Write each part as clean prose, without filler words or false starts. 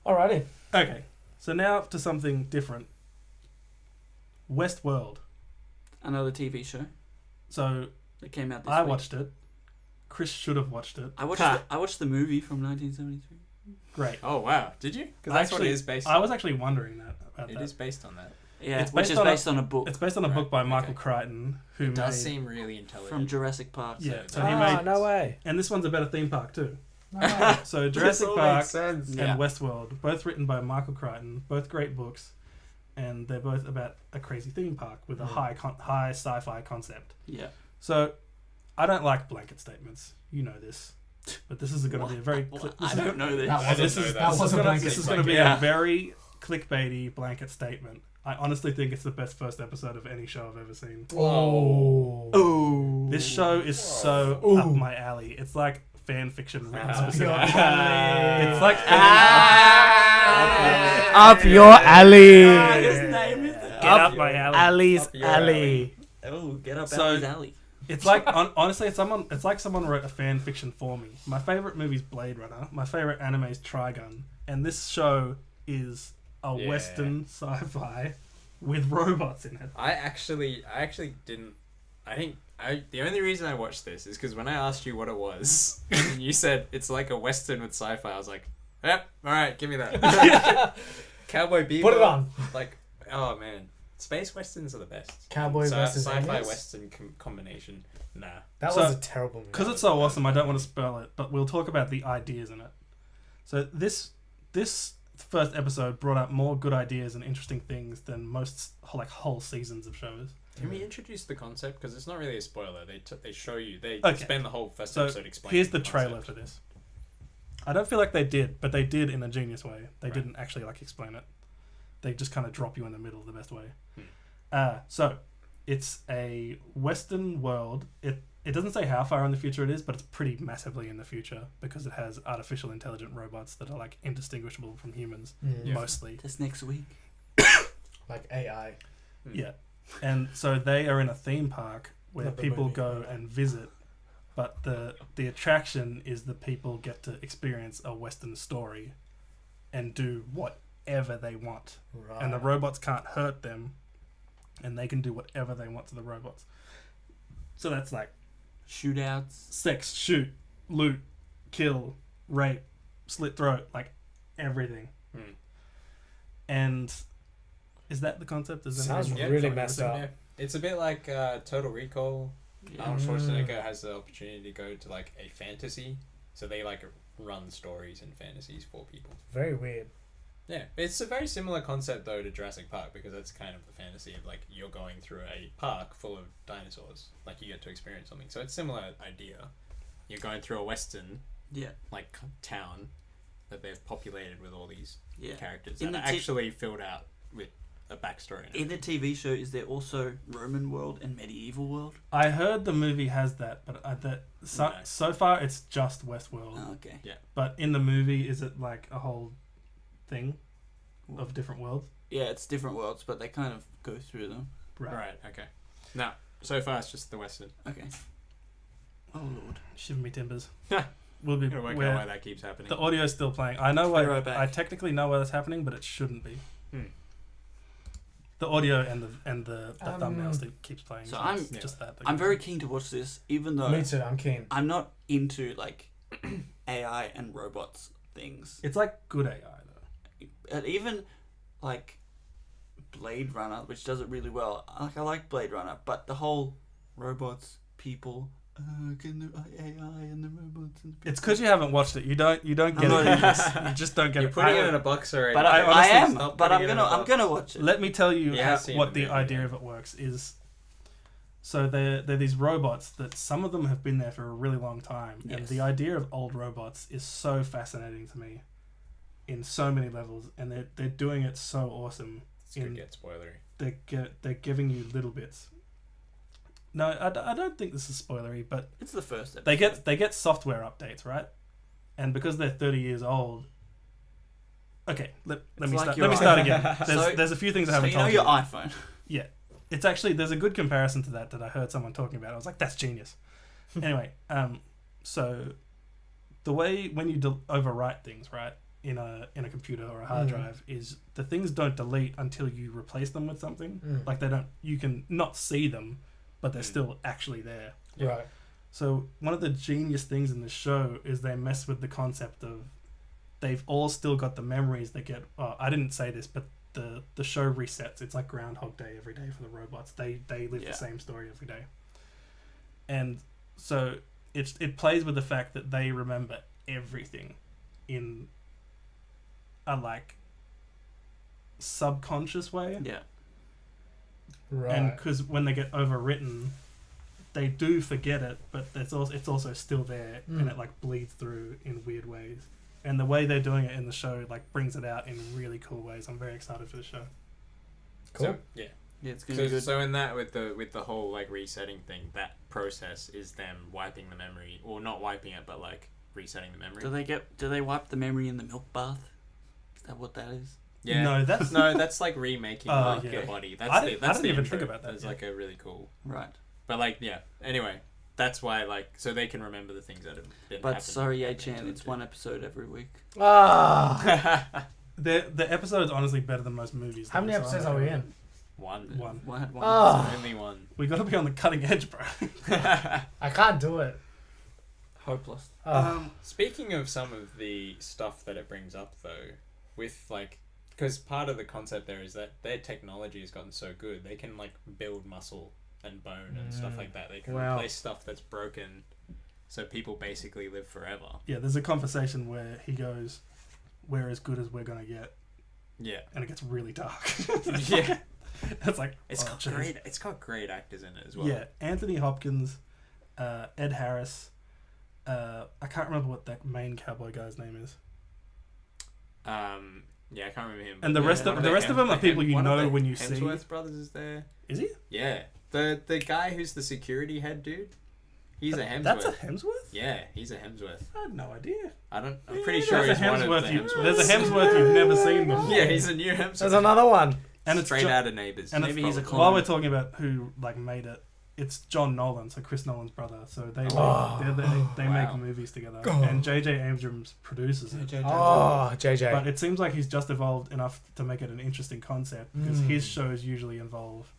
Alrighty. Okay, so now to something different. Westworld. Another TV show So that came out this I week. watched it. Chris should have watched it. I watched the movie from 1973. Great. Oh wow, did you? Because that's what it is based on. I was actually wondering about It that. is based on that. Yeah, It's which based is on based on a book It's based on a book by Michael Crichton, who It does made... seem really intelligent. from Jurassic Park. Yeah, So so he made... no way. And this one's about a theme park too. No way. So Jurassic Park sense. and Yeah. Westworld, both written by Michael Crichton, both great books, and they're both about a crazy theme park with a high sci-fi concept. Yeah. So I don't like blanket statements. You know this. But this is going to be a very... I don't know this. This is going to be a very clickbaity blanket statement. I honestly think it's the best first episode of any show I've ever seen. Oh. Oh. This show is so up my alley. It's like fan fiction written specifically. It's like Up your alley. His name is Get up my alley. Alley's Up your alley. Oh, get up So- Ali's alley. It's like honestly, it's like someone wrote a fan fiction for me. My favorite movie is Blade Runner. My favorite anime is Trigun, and this show is a Western sci-fi with robots in it. I actually didn't. The only reason I watched this is because when I asked you what it was, and you said it's like a Western with sci-fi, I was like, yep, all right, give me that. Cowboy Bebop. Put it on. Like, oh man, space westerns are the best. Cowboy versus sci-fi aliens? Western combination. Nah. That So- was a terrible movie. Because it's so awesome, I don't want to spoil it, but we'll talk about the ideas in it. So this first episode brought up more good ideas and interesting things than most whole seasons of shows. Can we introduce the concept? Because it's not really a spoiler. They show you. They Okay. spend the whole first So episode explaining. here's the trailer for this. I don't feel like they did, but they did in a genius way. They Right. didn't actually explain it. They just kind of drop you in the middle the best way. Hmm. So it's a Western world. It doesn't say how far in the future it is, but it's pretty massively in the future because it has artificial intelligent robots that are indistinguishable from humans Yeah. mostly. Just next week. Like AI. Yeah. And so they are in a theme park where Not the people movie. go and visit, but the attraction is that people get to experience a Western story and do whatever they want. Right. And the robots can't hurt them, and they can do whatever they want to the robots. So that's like Shootouts. sex, shoot, loot, kill, rape, slit throat, like everything. Hmm. And is that the concept? Is that Sounds anything- really sorry, messed is it- up. Yeah. It's a bit like Total Recall. Arnold Schwarzenegger has the opportunity to go to a fantasy, so they run stories and fantasies for people. Very weird. Yeah, it's a very similar concept though to Jurassic Park because that's kind of the fantasy of you're going through a park full of dinosaurs, you get to experience something. So it's similar idea. You're going through a Western Yeah. town that they've populated with all these Yeah. characters In that are the actually filled out with a backstory. In the TV show, is there also Roman world and medieval world? I heard the movie has that, but so far it's just Westworld. Oh, okay. But in the movie, is it a whole thing of different worlds? Yeah, it's different worlds, but they kind of go through them. Right. Okay. No. So far it's just the Western. Okay. Oh lord. Shiver me timbers. We'll be I'm gonna work out why that keeps happening. the audio's still playing. I know why. Be right back. I technically know why that's happening, but it shouldn't be. Hmm. The audio and the thumbnail still keeps playing. So it's I'm- just that. I'm very keen to watch this, even though Me too, I'm keen. I'm not into AI and robots things. It's good AI though. And even Blade Runner, which does it really well. I like Blade Runner, but the whole robots, people, can the AI and the robots and the It's because you haven't watched it. You don't get I'm it. not into You just don't get You're it. putting it in a box already. But I I honestly am. stop But putting it in a I'm box. gonna watch it. Let me tell you Yeah, I've seen what the the movie, idea yeah. of it works is. So they're these robots that some of them have been there for a really long time, and Yes. the idea of old robots is so fascinating to me, in so many levels, and they're doing it so awesome. It's gonna get spoilery. They're giving you little bits. No, I don't think this is spoilery, but It's the first episode. they get software updates, right? And because they're 30 years old. Okay, let It's me like start. your Let me start iPhone. again. There's a few things I So haven't you know told your you. iPhone. Yeah, it's actually there's a good comparison to that I heard someone talking about. I was like, that's genius. Anyway, so the way when you overwrite things, right, in a computer or a hard drive is the things don't delete until you replace them with something. Like they don't. You can not see them, but they're still actually there. Right. So one of the genius things in the show is they mess with the concept of they've all still got the memories they get. Oh, I didn't say this, but the show resets. It's like Groundhog Day every day for the robots. They live the same story every day, and so it plays with the fact that they remember everything in a like subconscious way. Yeah. Right. And because when they get overwritten, they do forget it, but it's also still there, and it like bleeds through in weird ways. And the way they're doing it in the show like brings it out in really cool ways. I'm very excited for the show. Cool. So, yeah. Yeah, it's gonna be So, good. so in that with the whole like resetting thing, that process is them wiping the memory, or not wiping it, but like resetting the memory. Do they wipe the memory in the milk bath? Is that what that is? Yeah. No, that's that's like remaking like yeah. your body. I That's didn't the even intro. think about that, That's yeah. like a really cool. Right. But like yeah. Anyway, that's why like so they can remember the things that have been. But happening- sorry, happening Yechan, to it's them one episode every week. Ah. the episode's honestly better than most movies. How many though, so episodes I'm are we okay in? with One. it. One. One. Ah. Only one. We got to be on the cutting edge, bro. I can't do it. Hopeless. Speaking of some of the stuff that it brings up, though, with like, because part of the concept there is that their technology has gotten so good, they can like build muscle and bone and stuff like that. They can Wow. replace stuff that's broken, so people basically live forever. Yeah, there's a conversation where he goes, "We're as good as we're gonna get," Yeah, and it gets really dark. yeah. It's like It's oh, got jeez. great. It's got great actors in it as well. Yeah, Anthony Hopkins, Ed Harris. I can't remember what that main cowboy guy's name is. Yeah, I can't remember him. And but the rest one of the rest of them are people you one of know the when you see. Hemsworth brothers is there. Is he? Yeah, the guy who's the security head dude. He's a Hemsworth. That's a Hemsworth? Yeah, he's a Hemsworth. I had no idea. I'm Yeah, pretty sure there's he's a one of the Hemsworth Hemsworths. There's a Hemsworth you've never seen before. Yeah, he's a new Hemsworth. There's another one. And it's straight Jo- out of Neighbours. And Maybe it's, he's a while clone. we're talking about who like made it, it's John Nolan, so Chris Nolan's brother. So they Oh. they Wow. make movies together, Oh. and J.J. Abrams produces it. Oh, JJ. But it seems like he's just evolved enough to make it an interesting concept because his shows usually involve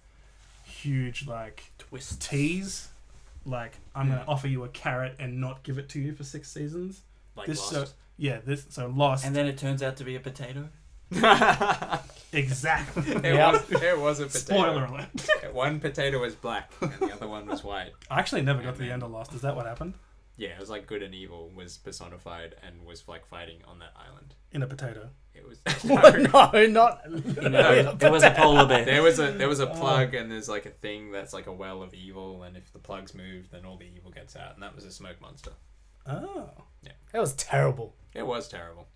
huge like Twist. tease, like I'm gonna offer you a carrot and not give it to you for 6 seasons. Like this Lost. show, yeah, this so Lost And then it turns out to be a potato. exactly. It was a potato. Spoiler alert. One potato was black and the other one was white. I actually never got And to the then- end of Lost. Is that what happened? Yeah, it was like good and evil was personified and was like fighting on that island. In a potato. It was no, not. You know, it was a polar bear. there was a plug and there's like a thing that's like a well of evil, and if the plug's moved then all the evil gets out, and that was a smoke monster. Oh, That was terrible. It was terrible.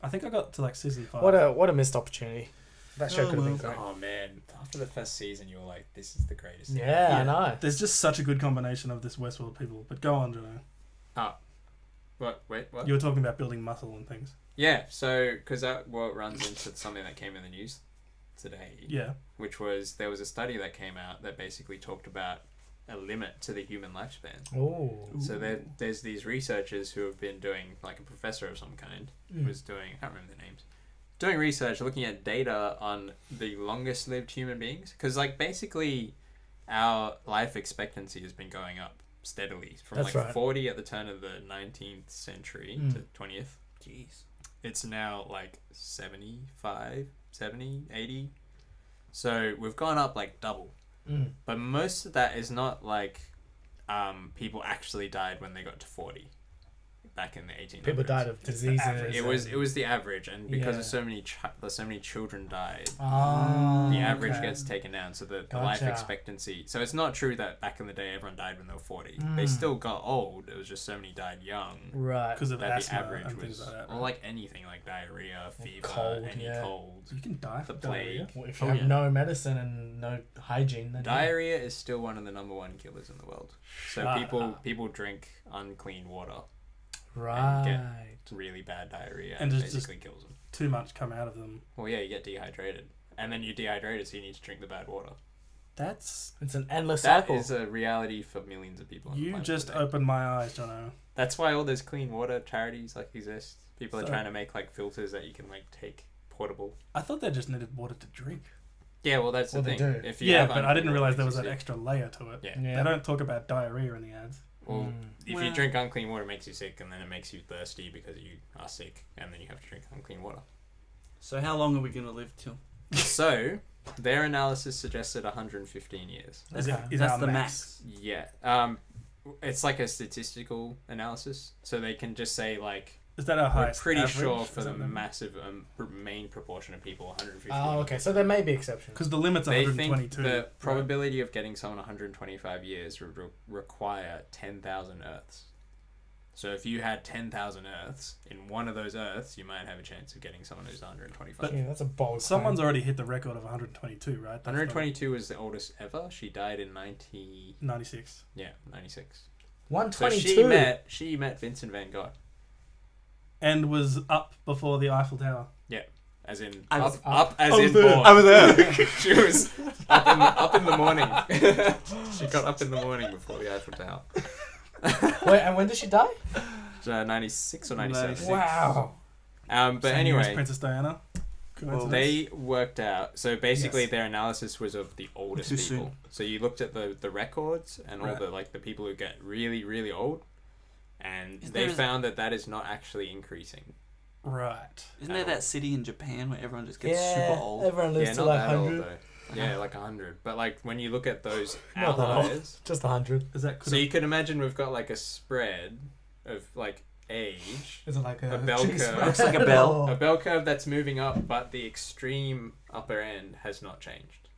I think I got to like season 5. What a missed opportunity. That show Oh, could have been well. great. Oh man, after the first season you were like, this is the greatest thing. Yeah, I Yeah. know. There's just such a good combination of this Westworld people. But go on, Jono. What? Wait, what? You were talking about building muscle and things. Yeah, so because that runs into something that came in the news today, Yeah. which was there was a study that came out that basically talked about a limit to the human lifespan. Oh. So there's these researchers who have been doing, like a professor of some kind, was doing, I can't remember the names, doing research looking at data on the longest lived human beings. Because like basically our life expectancy has been going up steadily from That's like right. 40 at the turn of the 19th century to 20th. Jeez. It's now like 75, 70, 80. So we've gone up like double. But most of that is not like people actually died when they got to 40 back in the 1800s. People died of diseases. average. It was the average, and because Yeah. of so many children died, Oh, the average okay. gets taken down. So the life Gotcha. expectancy. So it's not true that back in the day everyone died when they were 40. They still got old. It was just so many died young. Right. Because of That the asthma average and was, things like that. or like anything like diarrhea, fever, cold, any yeah. cold. You can die The from diarrhea. Well, if you Oh, have yeah. no medicine and no hygiene, then Diarrhea is still one of the number one killers in the world. So Shut people drink unclean water. right. It's really bad diarrhea And and it's just- basically kills them. Too much come out of them. Well, yeah, you get dehydrated, and then you're dehydrated, so you need to drink the bad water. That's... It's an endless That cycle. is a reality for millions of people. On the You planet just today. opened my eyes, Jono. That's why all those clean water charities like exist, People are So- trying to make like filters that you can like take portable. I thought they just needed water to drink. Yeah, well that's Well, the they thing. do. If you Yeah, have but I unclean didn't water, realize it there was makes that you sick. extra layer to it. Yeah. Yeah. They don't talk about diarrhea in the ads. Well, if Well- you drink unclean water, it makes you sick, and then it makes you thirsty because you are sick, and then you have to drink unclean water. So how long are we gonna live till? So, their analysis suggested 115 years. Is Okay. is That's our the max. max. Yeah. It's like a statistical analysis, so they can just say like Is that our we're highest? pretty average? sure for Is the that massive main proportion of people, 115. Oh, okay. So there may be exceptions. Because the limit's They 122. think the right? probability of getting someone 125 years would require 10,000 Earths. So if you had 10,000 Earths, in one of those Earths, you might have a chance of getting someone who's 125. Yeah, that's a bold. Someone's claim. already hit the record of 122, right? That's 122 was the oldest ever. She died in 96. 96. So 122. she met Vincent van Gogh. And was up before the Eiffel Tower. As in I was up as I was in there. born. I was there. She was up in the morning. She got up in the morning before the Eiffel Tower. Wait, and when did she die? 96 or 97. 96. Wow. But Same year as anyway, Princess Diana. Coincidence? they worked out. So basically, Yes. their analysis was of the oldest Too people. soon. So you looked at the records and all Right. the people who get really really old, and Is they there- found that is not actually increasing. Right. Isn't there that city in Japan where everyone just gets Yeah, super old? everyone lives Yeah, to not like that old 100. though. Yeah, like 100. But like when you look at those Not that old. outliers, Just 100. Is that so you could imagine we've got like a spread of like age. Is it like a bell cheese curve. spread? Looks like a bell. A bell curve that's moving up, but the extreme upper end has not changed.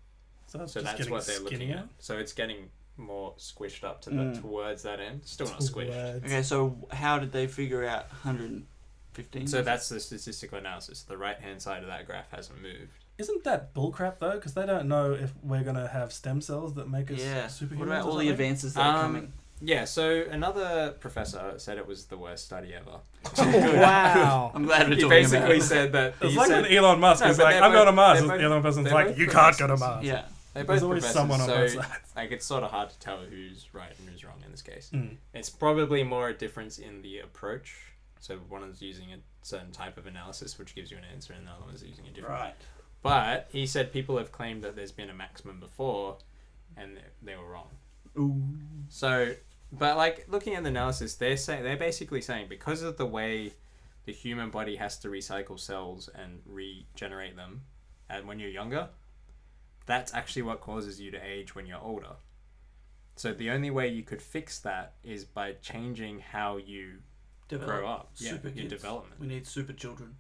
So that's So just that's getting what they're looking skinnier? at. So it's getting more squished up to Mm. towards that end. Still not squished. Words. Okay, so how did they figure out 115? So that's the statistical analysis. The right hand side of that graph hasn't moved. Isn't that bullcrap though? Because they don't know if we're gonna have stem cells that make us yeah. superhumans. What about or all the something? advances that are coming? Yeah, so another professor said it was the worst study ever. Wow. I'm glad we're He talking basically about it. said that. It's he like said, when Elon Musk No, is but like, they're I'm going to both- Mars. they're And both- Elon Musk's they're like, both you can't go to professors. Mars. Yeah. they're There's both always professors, someone on so both sides. like it's sort of hard to tell who's right and who's wrong in this case. Mm. It's probably more a difference in the approach. So one is using a certain type of analysis, which gives you an answer, and the other one is using a different. Right. But he said people have claimed that there's been a maximum before, and they were wrong. Ooh. So, but like looking at the analysis, they're basically saying because of the way the human body has to recycle cells and regenerate them, and when you're younger, that's actually what causes you to age when you're older. So the only way you could fix that is by changing how you grow up. Yeah, Super your kids. development. We need super children.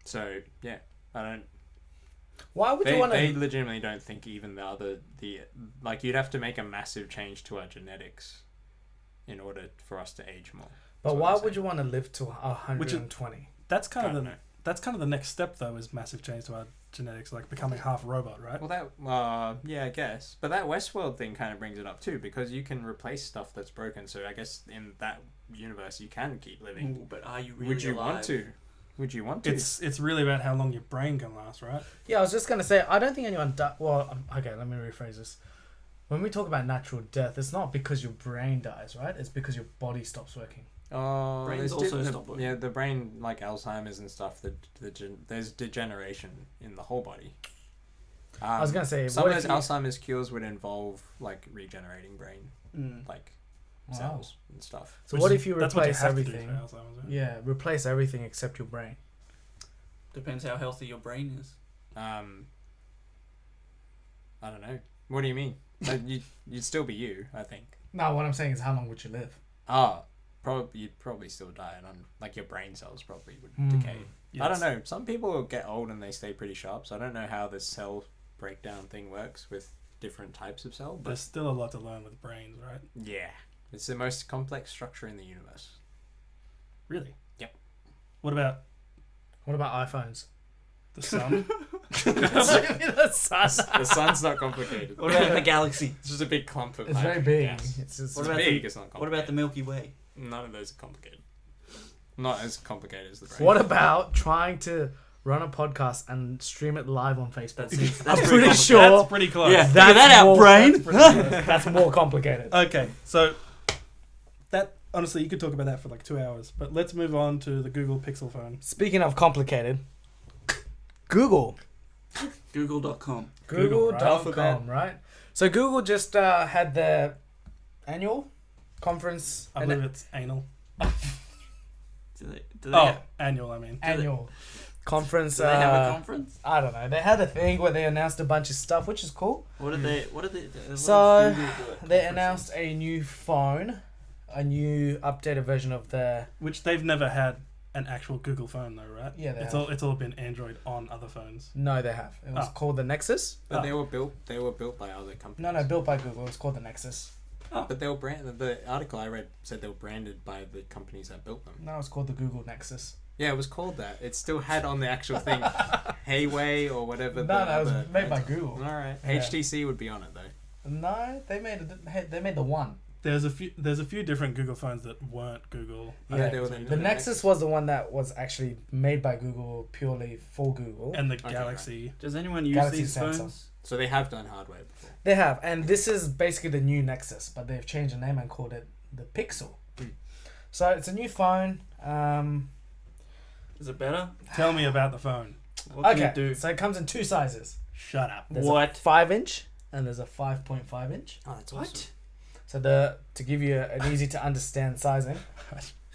So yeah, I don't. Why would you They, want they to? legitimately don't think even the like you'd have to make a massive change to our genetics in order for us to age more. But That's what why I'm would saying. you want to live to 120? That's kind I of don't the know. that's kind of the next step though, is massive change to our genetics, like becoming half robot, right? Well, that yeah, I guess. But that Westworld thing kind of brings it up too, because you can replace stuff that's broken. So I guess in that universe, you can keep living. Ooh, but are you really Would you alive? want to? Would you want to? It's really about how long your brain can last, right? Yeah, I was just gonna say I don't think anyone. Well, okay, let me rephrase this. When we talk about natural death, it's not because your brain dies, right? It's because your body stops working. Oh, Brains there's also stop working. Yeah, the brain, like Alzheimer's and stuff. There's degeneration in the whole body. I was gonna say, some what of if those you- Alzheimer's cures would involve like regenerating brain, Mm. like Wow. cells and stuff. So Which what is- if you that's what replace have to do everything? for Alzheimer's, right? Yeah, replace everything except your brain. Depends how healthy your brain is. I don't know. What do you mean? Like, you'd still be you, I think. No, what I'm saying is, how long would you live? You'd probably still die, and like your brain cells probably would Hmm. decay. I don't Yes. know. Some people will get old and they stay pretty sharp, so I don't know how the cell breakdown thing works with different types of cell. But There's still a lot to learn with brains, right? yeah, it's the most complex structure in the universe. Really? Yep. What about What about iPhones? the sun? the sun. The sun's not complicated. What about the galaxy? It's just a big clump of It's very hydrogen big. gas. It's just. What It's about big. the- It's not What complicated. about the Milky Way? None of those are complicated. Not as complicated as the brain. What about trying to run a podcast and stream it live on Facebook? That's I'm pretty pretty complicated. sure That's pretty close. Yeah. that's Figure that out, more- brain. that's more complicated. Okay, so that honestly, you could talk about that for like 2 hours. But let's move on to the Google Pixel phone. Speaking of complicated, Google. Google.com. Google.com, right? So Google just had their annual conference. I believe it's anal. Do they Oh, have, annual, I mean. Annual conference. do they have a conference? I don't know. They had a thing where they announced a bunch of stuff, which is cool. What did they? What So, does Google do at They conferences? announced a new phone, a new updated version of their. Which they've never had an actual Google phone though, right? Yeah, they it's have. all been Android on other phones. No, they have. It was Oh. called the Nexus. But Oh. they were built by other companies. No, built by Google. It's called the Nexus. But they were branded. The article I read said they were branded by the companies that built them. No, it's called the Google Nexus. Yeah, it was called that. It still had on the actual thing, Hayway or whatever. No, it was other made by brands are. Google. All right, Yeah. HTC would be on it though. No, they made the one. There's a few different Google phones that weren't Google. Yeah, they were The Nexus was the one that was actually made by Google purely for Google. And the Okay, Galaxy. Does anyone use Galaxy these Samsung. phones? So they have done hardware before. They have, and this is basically the new Nexus, but they've changed the name and called it the Pixel. Mm. So it's a new phone. Is it better? Tell me about the phone. What can Okay, it do? so it comes in two sizes. Shut up. There's What? a 5-inch and there's a 5.5 inch. Oh, that's What? awesome. So to give you an easy to understand sizing,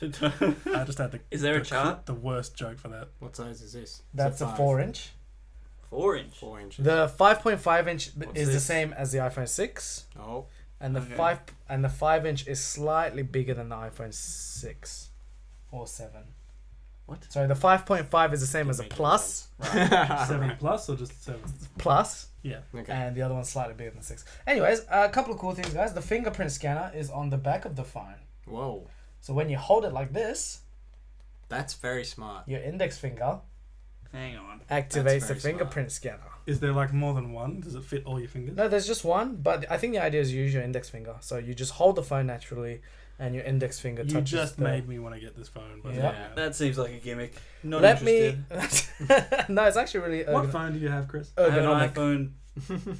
I just had Is there a chart? the worst joke for that. What size is this? that's a 4-inch. 4-inch. 4 inches. The 5.5 inch What's is the this? same as the iPhone 6, Oh, and the Okay. 5-inch is slightly bigger than the iPhone 6 or 7. What? So the 5.5 is the same as a Make plus, sense. 7 plus or just 7? plus, Yeah. Okay. and the other one's slightly bigger than 6. Anyways, a couple of cool things, guys. The fingerprint scanner is on the back of the phone. Whoa, So when you hold it like this, that's very smart. your index finger Hang on. activates the very fingerprint scanner. Is there like more than one? Does it fit all your fingers? No, there's just one, but I think the idea is you use your index finger. So you just hold the phone naturally, and your index finger You touches just the... made me want to get this phone. But Yeah. Yeah. That seems like a gimmick. Not Let interested. me... No, it's actually really What phone do you have, Chris? I have an ergonomic. iPhone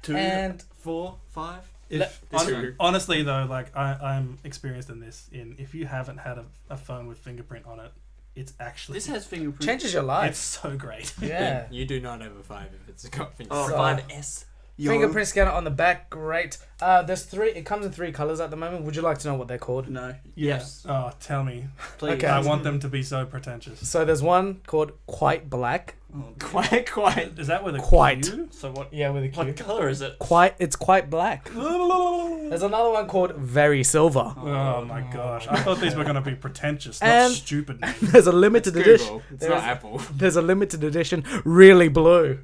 2, And 4, 5. If, This one. honestly though, like I'm experienced in this. If you haven't had a phone with fingerprint on it, it's actually This has fingerprint. changes your it's life. so great. Yeah. You do not have a 5 if it's got fingers. Oh, So- 5S. Yo. Fingerprint scanner on the back, great. There's 3. It comes in 3 colors at the moment. Would you like to know what they're called? No. Yeah. Yes. Oh, tell me. Please. Okay. I want them to be so pretentious. So there's one called Quite Black. Oh, Quite. Is that with a Quite. Q? so what? Yeah, with a Q. What color is it? It's quite black. There's another one called Very Silver. Oh my gosh! I thought these were gonna be pretentious, not And- stupid. There's a limited edition. Google. It's There's- not Apple. There's a limited edition, really blue.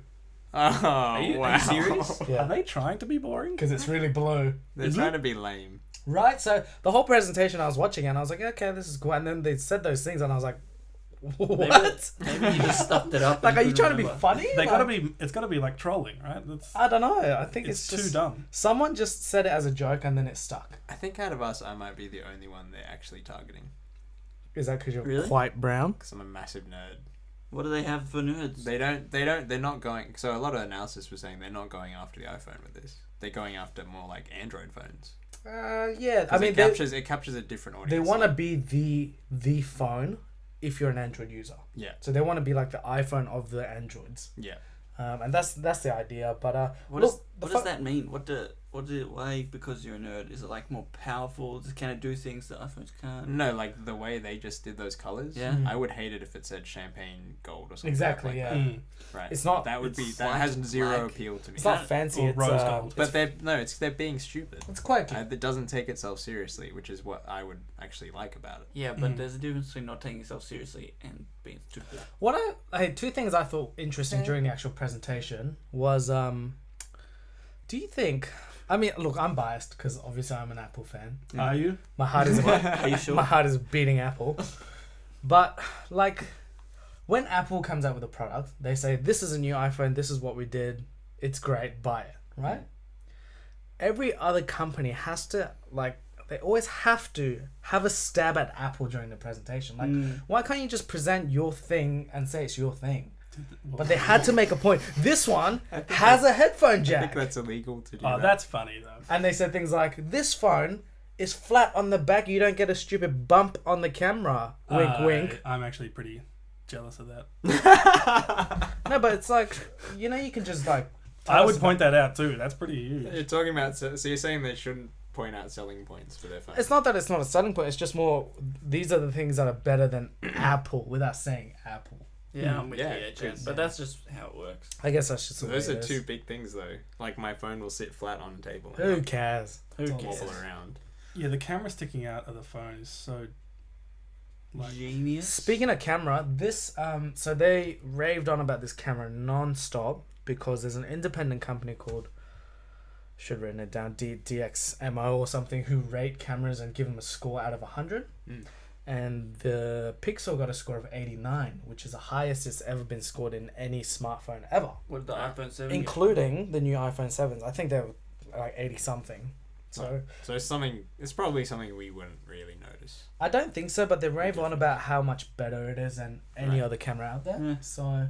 Oh, Are you wow. serious? Are Yeah, they trying to be boring? because it's really blue. They're Is trying it? to be lame. Right. So the whole presentation I was watching, and I was like, okay, this is cool. And then they said those things, and I was like, what? Maybe you just stuffed it up. Like, and are you couldn't trying to be remember. funny? They Like, gotta be. It's gotta be like trolling, right? That's, I don't know. I think it's it's too just dumb. someone just said it as a joke, and then it stuck. I think out of us, I might be the only one they're actually targeting. Is that because you're Really? quite brown? Because I'm a massive nerd. What do they have for nerds? They're not going. So a lot of analysis was saying they're not going after the iPhone with this. They're going after more like Android phones. Yeah. I 'Cause mean, it captures a different audience. they want to be the phone if you're an Android user. Yeah. So they want to be like the iPhone of the Androids. Yeah. And that's the idea. But What look, does that mean? Why? Because you're a nerd, is it like more powerful? Can it do things that iPhones can't? No, like the way they just did those colors. Yeah. Mm. I would hate it if it said champagne gold or something. Exactly, like yeah. Mm. that. Right. It's not- That would be. it's That has white, zero black. appeal to me. it's not fancy. Or It's rose gold. But they're being stupid. it's quite cute. It doesn't take itself seriously, which is what I would actually like about it. Yeah, but Mm. there's a difference between not taking yourself seriously and being stupid. What I had 2 things I thought interesting during the actual presentation was do you think? I mean, look, I'm biased because obviously I'm an Apple fan. Are you? My heart is Are you sure? my heart is beating Apple. But like when Apple comes out with a product, they say this is a new iPhone, this is what we did, it's great, buy it, right? Every other company has to they always have to have a stab at Apple during the presentation. Like, why can't you just present your thing and say it's your thing? But they had to make a point. This one has a headphone I think jack. that's illegal to do. Oh, that. that's funny though. And they said things like, this phone is flat on the back. You don't get a stupid bump on the camera. Wink, wink. I'm actually pretty jealous of that. No, but it's like, you know, you can just like. I would point that out too. That's pretty huge. You're talking about, so you're saying they shouldn't point out selling points for their phone. It's not that it's not a selling point. It's just more. These are the things that are better than Apple, without saying Apple. Yeah, I'm with Yeah, you, Yechan, it's- but that's just how it works. I guess that's just. So the those way are it two is. big things though. Like my phone will sit flat on a table. Who cares? Who It's all cares? Wobble good. around. Yeah, the camera sticking out of the phone is so. Genius. Speaking of camera, this so they raved on about this camera non-stop because there's an independent company called, should have written it down, DXMO or something, who rate cameras and give them a score out of 100. And the Pixel got a score of 89, which is the highest it's ever been scored in any smartphone ever, What did the iPhone 7 get? including the new iPhone 7s. I think they were like 80 something. So So it's probably something we wouldn't really notice. I don't think so, but they rave on about how much better it is than any Right. other camera out there. Yeah. So,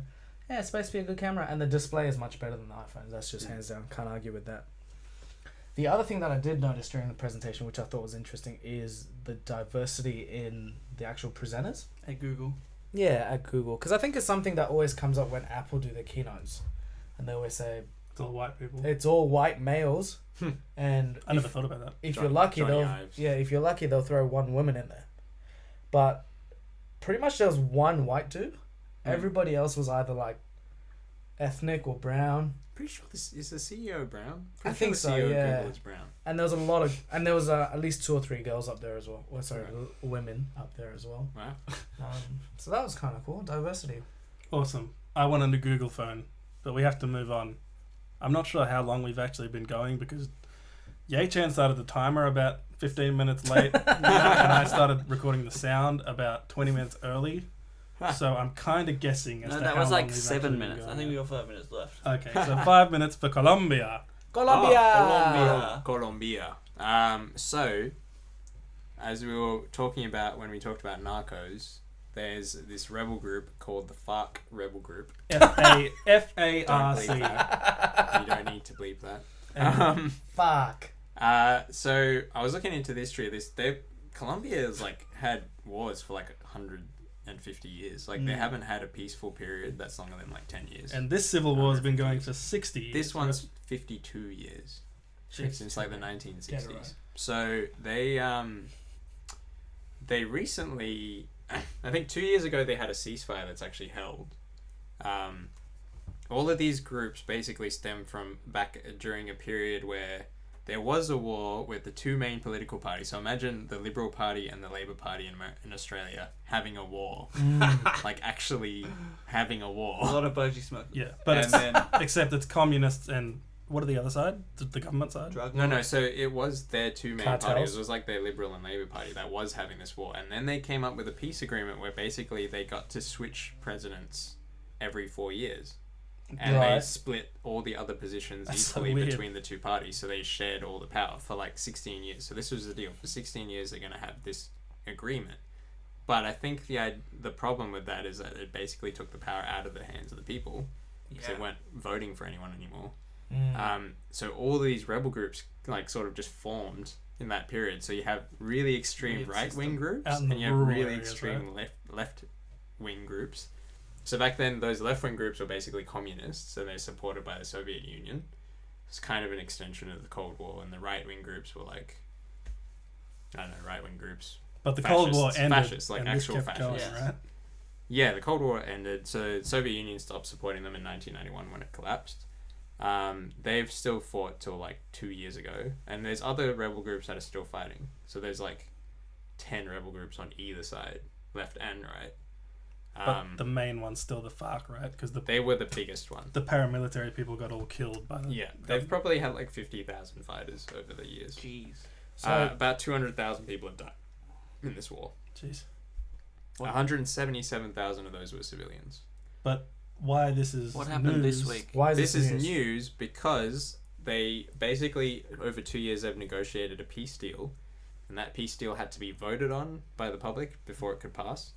yeah, it's supposed to be a good camera, and the display is much better than the iPhones. That's just hands down. Can't argue with that. The other thing that I did notice during the presentation, which I thought was interesting, is the diversity in the actual presenters. At Google. Yeah, at Google. Because I think it's something that always comes up when Apple do their keynotes. And they always say, It's all white people. it's all white males. And I never thought about that. if John- you're lucky, Johnny Ives. if you're lucky, they'll throw one woman in there. But pretty much there was one white dude. Everybody else was either like ethnic or brown. Pretty sure this is the CEO brown. I Pretty think sure so, the CEO yeah. of Google is brown. And there was a lot of, and there was at least 2 or 3 girls up there as well. Or sorry, Right. women up there as well. Wow. So that was kind of cool. Diversity. Awesome. I want a new Google phone, but we have to move on. I'm not sure how long we've actually been going because Yechan started the timer about 15 minutes late, and I started recording the sound about 20 minutes early. So I'm kind of guessing as No, to that how was long like we've 7 actually been minutes. I going. think we got 5 minutes left. Okay, so 5 minutes for Colombia. Colombia. Colombia. Colombia. So, as we were talking about when we talked about Narcos, there's this rebel group called the FARC rebel group. F-A-R-C. Don't bleep that. You don't need to bleep that. Fuck. So I was looking into the history of this. Colombia has like had wars for like 150 years. Like they haven't had a peaceful period that's longer than like 10 years. And this civil war has been going for 60 years. This one's 52 years since like the 1960s. Get it right. So they recently, I think 2 years ago, they had a ceasefire that's actually held. All of these groups basically stem from back during a period where there was a war with the two main political parties. So imagine the Liberal Party and the Labour Party in Australia having a war, like actually having a war. A lot of budgie smoke. Yeah, but And it's, then except it's communists and what are the other side? The government side? Drug no, so it was their two main Cartels. parties. It was like their Liberal and Labour Party that was having this war, and then they came up with a peace agreement where basically they got to switch presidents every 4 years. And they Right. split all the other positions That's so equally weird. between the two parties, so they shared all the power for like 16 years. So this was the deal. For 16 years, they're going to have this agreement. But I think the problem with that is that it basically took the power out of the hands of the people, because they weren't voting for anyone anymore. So all these rebel groups like sort of just formed in that period. So you have really extreme Weird right-wing system. groups, Out in and the you have rural really areas, extreme left-wing groups. So back then, those left-wing groups were basically communists, and they're supported by the Soviet Union. It's kind of an extension of the Cold War, and the right-wing groups were like, I don't know, right-wing groups. But the Cold War Fascists- ended. fascists, like and this actual kept going, fascists. right? Yeah, the Cold War ended, so the Soviet Union stopped supporting them in 1991 when it collapsed. They've still fought till like 2 years ago, and there's other rebel groups that are still fighting. So there's like 10 rebel groups on either side, left and right. But the main one's still the FARC, right? Because They were the biggest one. the paramilitary people got all killed by the Yeah, they've probably had like 50,000 fighters over the years. Jeez. So About 200,000 people have died in this war. Jeez. 177,000 of those were civilians. But why this is What happened news, this week? why is This is news? news because they basically, over 2 years, they've negotiated a peace deal, and that peace deal had to be voted on by the public before it could pass.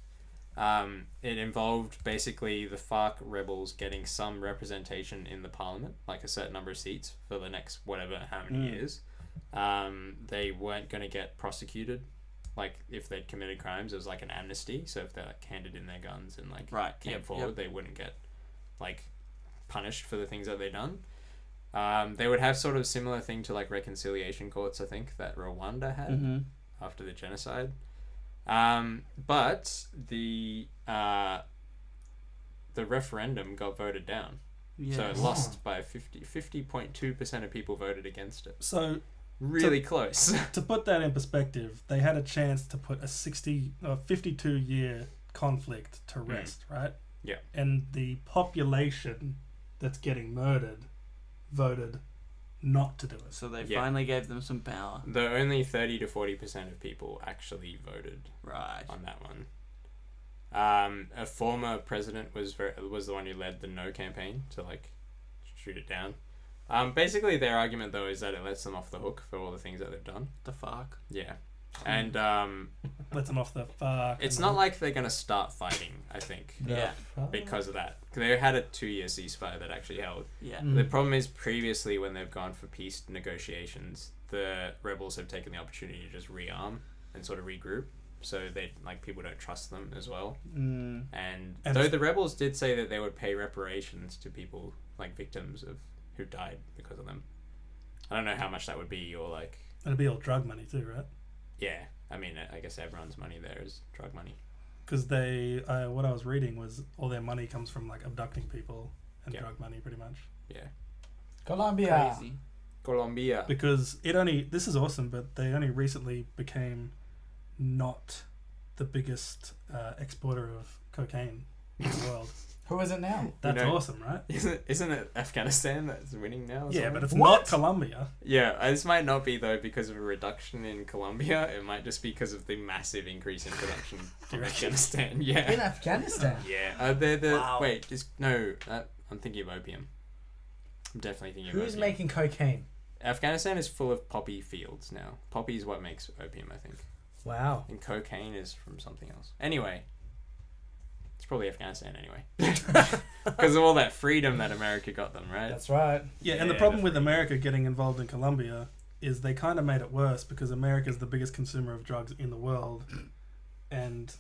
It involved basically the FARC rebels getting some representation in the parliament, like a certain number of seats for the next how many years. they weren't going to get prosecuted. Like, if they'd committed crimes, it was like an amnesty. So if they like handed in their guns and like came forward, they wouldn't get like punished for the things that they'd done. They would have sort of similar thing to like reconciliation courts, I think, that Rwanda had after the genocide. But the referendum got voted down. So it lost by 50.2% of people voted against it. So really close. To put that in perspective, they had a chance to put a 52-year conflict to rest, right? Yeah. And the population that's getting murdered voted not to do it. So they finally gave them some power. The only 30 to 40% of people actually voted on that one. A former president was the one who led the No campaign to like shoot it down. Basically, their argument though is that it lets them off the hook for all the things that they've done. The fuck. Yeah, and lets them off the fuck. It's not like they're gonna start fighting. I think. Yeah. Because of that, they had a 2-year ceasefire that actually held. Yeah. The problem is previously when they've gone for peace negotiations, the rebels have taken the opportunity to just rearm and sort of regroup. So they like people don't trust them as well. And though the rebels did say that they would pay reparations to people like victims of who died because of them. I don't know how much that would be, or like it'd be all drug money too, right? Yeah, I mean, I guess everyone's money there is drug money. Because they, what I was reading was all their money comes from like abducting people and drug money, pretty much. Yeah. Colombia. Crazy. Colombia. Because this is awesome, but they only recently became not the biggest exporter of cocaine in the world. Who is it now? That's awesome, right? Isn't it Afghanistan that's winning now? Yeah, but it's not Colombia. Yeah, this might not be though because of a reduction in Colombia. It might just be because of the massive increase in production in Afghanistan. Yeah. In Afghanistan. Yeah. Wow. Wait. I'm thinking of opium. I'm definitely thinking of opium. Who's making cocaine? Afghanistan is full of poppy fields now. Poppy is what makes opium, I think. Wow. And cocaine is from something else. Anyway. It's probably Afghanistan anyway. Because of all that freedom that America got them, right? That's right. Yeah, and the problem with America getting involved in Colombia is they kind of made it worse because America's the biggest consumer of drugs in the world. And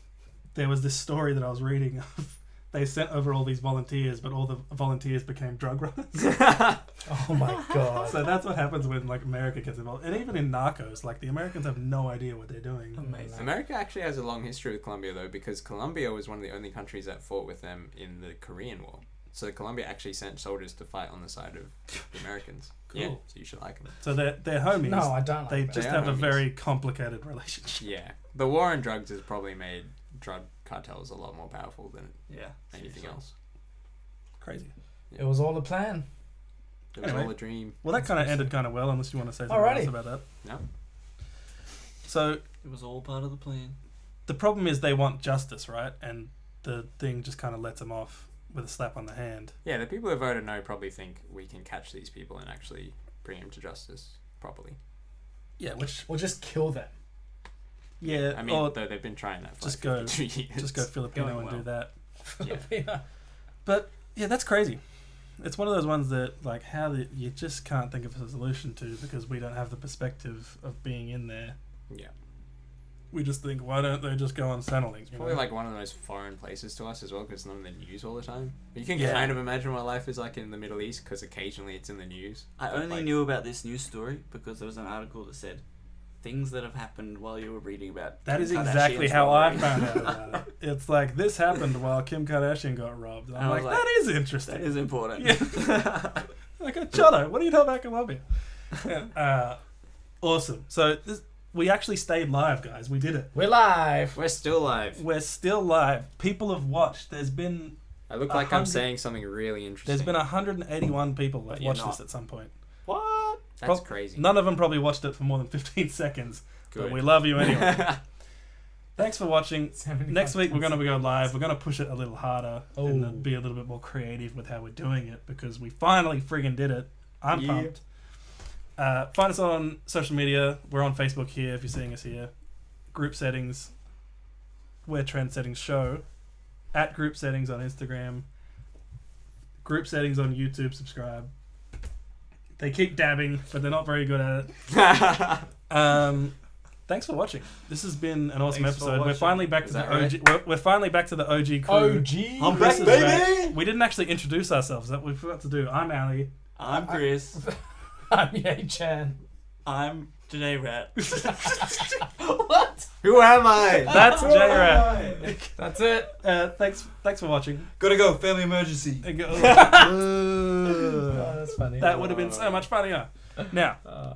there was this story that I was reading of they sent over all these volunteers, but all the volunteers became drug runners. Oh my god. So that's what happens when like America gets involved. And even in Narcos, like the Americans have no idea what they're doing. Amazing. America actually has a long history with Colombia though, because Colombia was one of the only countries that fought with them in the Korean War. So Colombia actually sent soldiers to fight on the side of the Americans. Cool. Yeah, so you should like them. So they're homies. No, I don't like They that. just They have are a homies. very complicated relationship. Yeah. The war on drugs has probably made drug cartels a lot more powerful than Yeah. anything else. Crazy. It was all a plan. It was Anyway. all a dream. Well, that kind of ended kind of well, unless you want to say something Alrighty. else about that. No. So It was all part of the plan. the problem is they want justice, right? And the thing just kind of lets them off with a slap on the hand. Yeah, the people who voted no probably think we can catch these people and actually bring them to justice properly. Yeah, which Or just kill them. yeah, I mean, or though they've been trying that for just like go- 52 years. just go Filipino Going and do well. that. Yeah. But yeah, that's crazy. It's one of those ones that like you just can't think of a solution to because we don't have the perspective of being in there. Yeah. We just think, why don't they just go on Centrelink? It's probably like one of the most foreign places to us as well because it's not in the news all the time. But you can Yeah. kind of imagine what life is like in the Middle East because occasionally it's in the news. I But, only like, knew about this news story because there was an article that said things that have happened while you were reading about That Kim is exactly Kardashian's how I robbery. found out about it. It's like this happened while Kim Kardashian got robbed. I'm I was like, like, that is interesting. That is important. Yeah. Like, Jono, what do you know about Colombia? Yeah. Awesome. So we actually stayed live, guys. We did it. We're live. We're still live. We're still live. People have watched. There's been I look like I'm 100 saying something really interesting. There's been 181 people that But you're watched this not. at some point. What? That's crazy. None of them probably watched it for more than 15 seconds. Good. But we love you anyway. Thanks for watching. 75 Next week we're going to cents. go live. We're going to push it a little harder and Oh. be a little bit more creative with how we're doing it because we finally friggin' did it. I'm Yeah. pumped. Find us on social media. We're on Facebook here if you're seeing us here. Group settings. We're Trend Settings Show. At Group Settings on Instagram. Group Settings on YouTube. Subscribe. They keep dabbing, but they're not very good at it. Thanks for watching. This has been an awesome Thanks for episode. We're watching. finally back to Is the that OG. We're finally back to the OG crew. OG. I'm Chris back, is baby! back. We didn't actually introduce ourselves. That we forgot to do. I'm Ali. I'm Chris. I'm Yechan. I'm Janae Rat. What? Who am I? That's J-Rat. That's it. Thanks for watching. Gotta go. Family emergency. Oh, that's funny. That would have been so much funnier. Now,